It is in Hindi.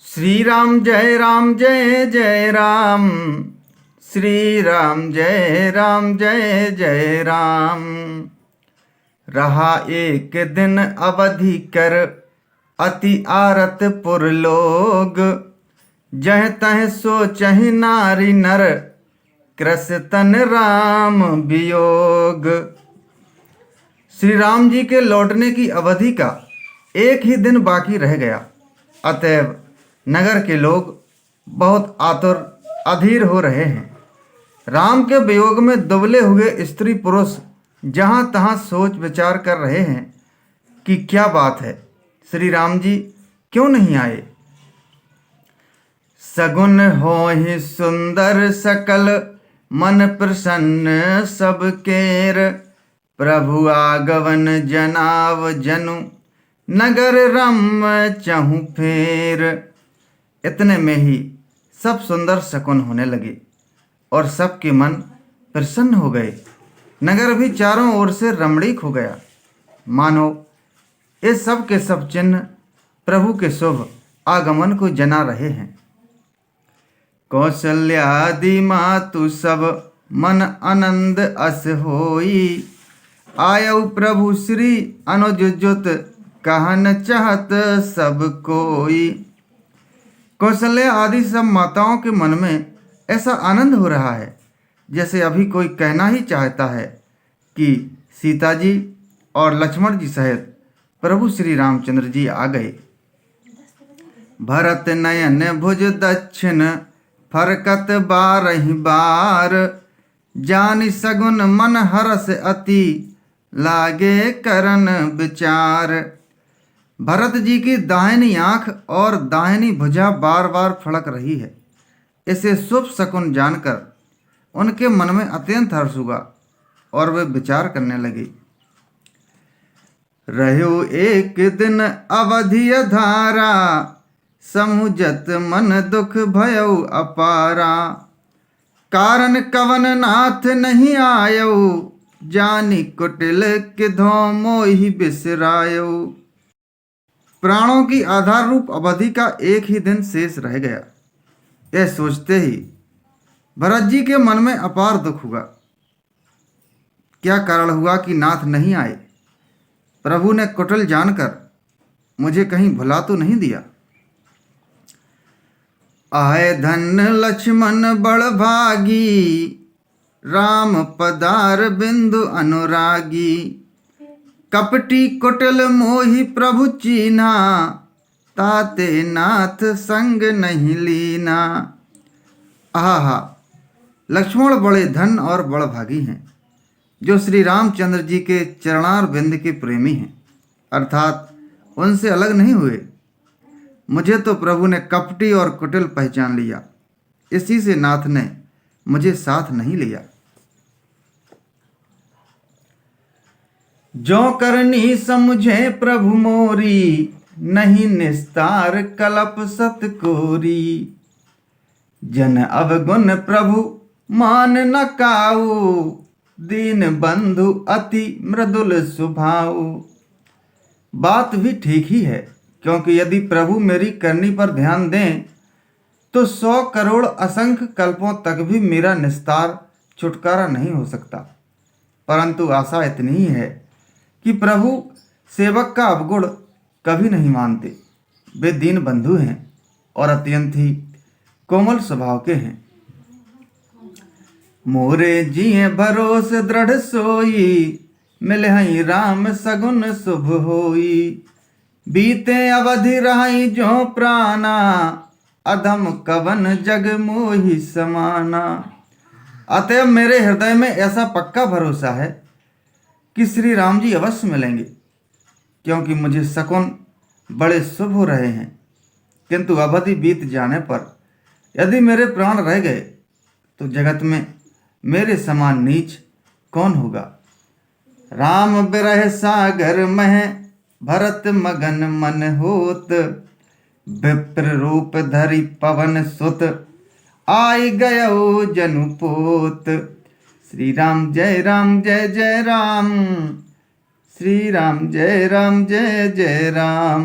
श्री राम जय जय राम। श्री राम जय जय राम। रहा एक दिन अवधि कर अति आरत पुर लोग। जह तह सोचहि नारी नर कृस तन राम वियोग। श्री राम जी के लौटने की अवधि का एक ही दिन बाकी रह गया। अतएव नगर के लोग बहुत आतुर अधीर हो रहे हैं। राम के वियोग में दुबले हुए स्त्री पुरुष जहाँ तहाँ सोच विचार कर रहे हैं कि क्या बात है, श्री राम जी क्यों नहीं आए। सगुन होहि सुंदर सकल मन प्रसन्न सब केर। प्रभु आगवन जनाव जनु नगर रम चहु फेर। इतने में ही सब सुंदर शकुन होने लगे और सबके मन प्रसन्न हो गए। नगर भी चारों ओर से रमणीक हो गया, मानो ये सब के सब चिन्ह प्रभु के शुभ आगमन को जना रहे हैं। कौशल्यादि मातु सब मन आनंद अस होई। आयउ प्रभु श्री अनुज जुत कहन चाहत सब कोई। कौशल्या आदि सब माताओं के मन में ऐसा आनंद हो रहा है जैसे अभी कोई कहना ही चाहता है कि सीता जी और लक्ष्मण जी सहित प्रभु श्री रामचंद्र जी आ गए। भरत नयन भुज दक्षिण फरकत बारहि बार। जानि सगुन मन हरस अति लागे करन विचार। भरत जी की दाहिनी आंख और दाहिनी भुजा बार बार फड़क रही है। इसे शुभ शकुन जानकर उनके मन में अत्यंत हर्ष हुआ और वे विचार करने लगे। रहो एक दिन अवधि धारा। समुझत मन दुख भयउ अपारा। कारण कवन नाथ नहीं आयउ। जानी कुटिल किधो मोहि बिसरायउ। प्राणों की आधार रूप अवधि का एक ही दिन शेष रह गया। यह सोचते ही भरत जी के मन में अपार दुख हुआ। क्या कारण हुआ कि नाथ नहीं आए। प्रभु ने कुटिल जानकर मुझे कहीं भुला तो नहीं दिया। आए धन लक्ष्मण बड़ भागी। राम पदार बिंदु अनुरागी। कपटी कुटिल मोहि प्रभु चीना। ताते नाथ संग नहीं लीना। आहा, लक्ष्मण बड़े धन और बड़ भागी हैं जो श्री रामचंद्र जी के चरणार बिंद के प्रेमी हैं, अर्थात उनसे अलग नहीं हुए। मुझे तो प्रभु ने कपटी और कुटिल पहचान लिया, इसी से नाथ ने मुझे साथ नहीं लिया। जो करनी समझे प्रभु मोरी। नहीं निस्तार कलप सतकोरी। जन अवगुण प्रभु मान न काऊ। दीन बंधु अति मृदुल स्वभाव। बात भी ठीक ही है, क्योंकि यदि प्रभु मेरी करनी पर ध्यान दें तो 100 करोड़ असंख्य कल्पों तक भी मेरा निस्तार छुटकारा नहीं हो सकता। परंतु आशा इतनी ही है कि प्रभु सेवक का अवगुण कभी नहीं मानते। वे दीन बंधु हैं और अत्यंत ही कोमल स्वभाव के हैं। मोरे जिये भरोस दृढ़ सोई। मिलहि राम सगुन शुभ होई। बीते अवधि रहाई जो प्राणा। अधम कवन जग मोहि समाना। अतएव मेरे हृदय में ऐसा पक्का भरोसा है कि श्री राम जी अवश्य मिलेंगे, क्योंकि मुझे शकुन बड़े शुभ हो रहे हैं। किंतु अवधि बीत जाने पर यदि मेरे प्राण रह गए तो जगत में मेरे समान नीच कौन होगा। राम बिरह सागर मह भरत मगन मन होत। विप्र रूप धरि पवन सुत आई गयो जनु पोत। श्री राम जय जय राम। श्री राम जय जय राम।